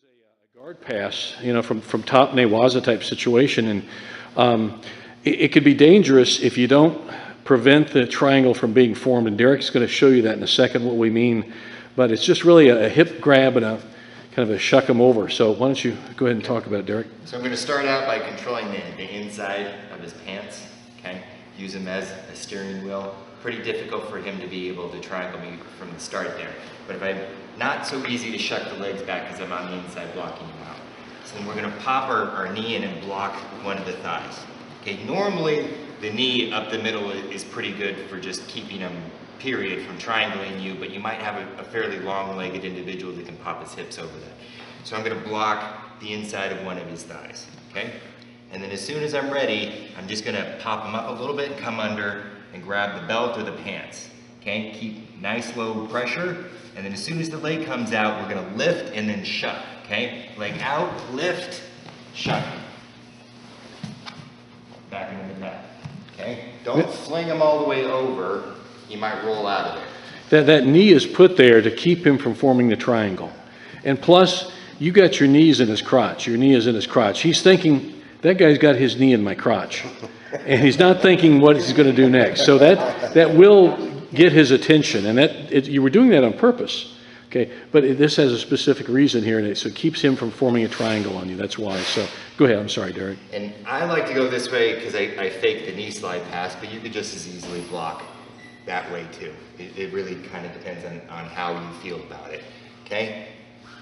a guard pass, you know, from top Newaza type situation, and it could be dangerous if you don't prevent the triangle from being formed. And Derek's going to show you that in a second, what we mean. But it's just really a hip grab and a kind of a shuck them over. So why don't you go ahead and talk about it, Derek? So I'm going to start out by controlling the inside of his pants. Okay, use him as a steering wheel. Pretty difficult for him to be able to triangle me from the start there. But if I'm not so easy to shuck the legs back because I'm on the inside blocking him out. So then we're going to pop our knee in and block one of the thighs. Okay, normally the knee up the middle is pretty good for just keeping him, period, from triangling you, but you might have a fairly long-legged individual that can pop his hips over that. So I'm going to block the inside of one of his thighs, okay? And then as soon as I'm ready, I'm just going to pop him up a little bit, come under, and grab the belt or the pants, okay? Keep nice low pressure, and then as soon as the leg comes out, we're going to lift and then shuck, okay? Leg out, lift, shuck. Back into the back, okay? Don't fling him all the way over. He might roll out of there. That knee is put there to keep him from forming the triangle. And plus, you got your knees in his crotch. Your knee is in his crotch. He's thinking, that guy's got his knee in my crotch. And he's not thinking what he's going to do next. So that will get his attention. And you were doing that on purpose. Okay, but this has a specific reason here, and so it keeps him from forming a triangle on you. That's why. So go ahead. I'm sorry, Derek. And I like to go this way because I fake the knee slide pass, but you could just as easily block that way too. It really kind of depends on how you feel about it. Okay?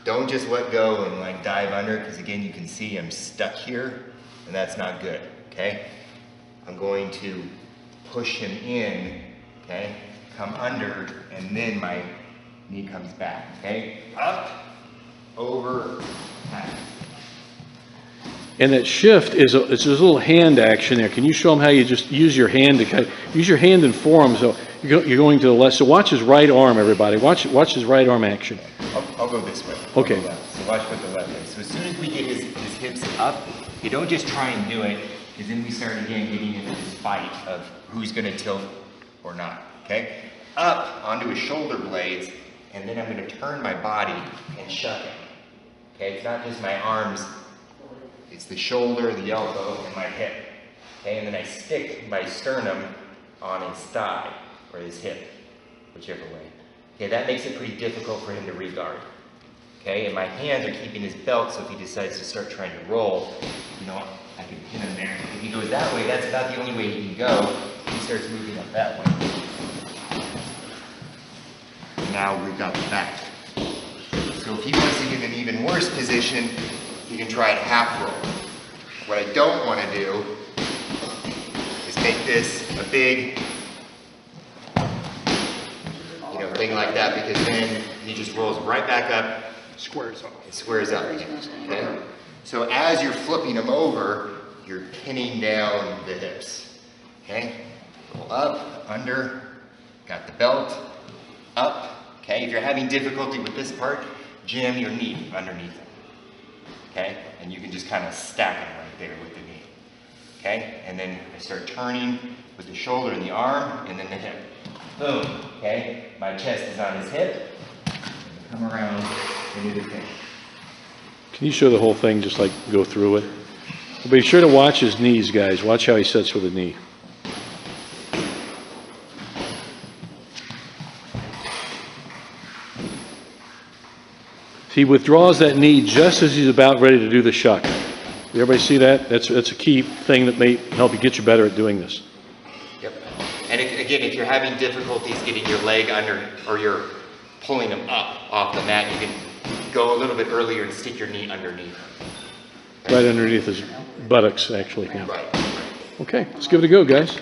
Don't just let go and like dive under, because again, you can see I'm stuck here, and that's not good. Okay? I'm going to push him in. Okay? Come under, and then my knee comes back, okay? Up, over, back. And that shift is it's a little hand action there. Can you show them how you just use your hand to use your hand and form? So you're going to the left. So watch his right arm, everybody. Watch his right arm action. I'll go this way. Okay. So watch what the left is. So as soon as we get his hips up, you don't just try and do it, because then we start again getting into this fight of who's going to tilt or not, okay? Up onto his shoulder blades, and then I'm going to turn my body and shuck it. Okay, it's not just my arms, it's the shoulder, the elbow, and my hip. Okay, and then I stick my sternum on his thigh, or his hip, whichever way. Okay, that makes it pretty difficult for him to re-guard. Okay, and my hands are keeping his belt, so if he decides to start trying to roll, you know, I can pin him there. If he goes that way, that's about the only way he can go. He starts moving up that way. Now we've got the back. So if he wants to get in an even worse position, he can try it half roll. What I don't want to do is make this a big, thing like that, because then he just rolls right back up. Squares up. It squares up again, okay? So as you're flipping him over, you're pinning down the hips, okay? Roll up, under, got the belt, up. Okay, if you're having difficulty with this part, jam your knee underneath it. Okay, and you can just kind of stack it right there with the knee. Okay, and then I start turning with the shoulder and the arm, and then the hip. Boom. Okay, my chest is on his hip. Come around and do the thing. Can you show the whole thing, just like go through it? But be sure to watch his knees, guys. Watch how he sits with the knee. He withdraws that knee just as he's about ready to do the shuck. Everybody see that? That's a key thing that may help you get you better at doing this. Yep. And again, if you're having difficulties getting your leg under, or you're pulling them up off the mat, you can go a little bit earlier and stick your knee underneath. Okay. Right underneath his buttocks, actually. Yeah. Right. Okay, let's give it a go, guys.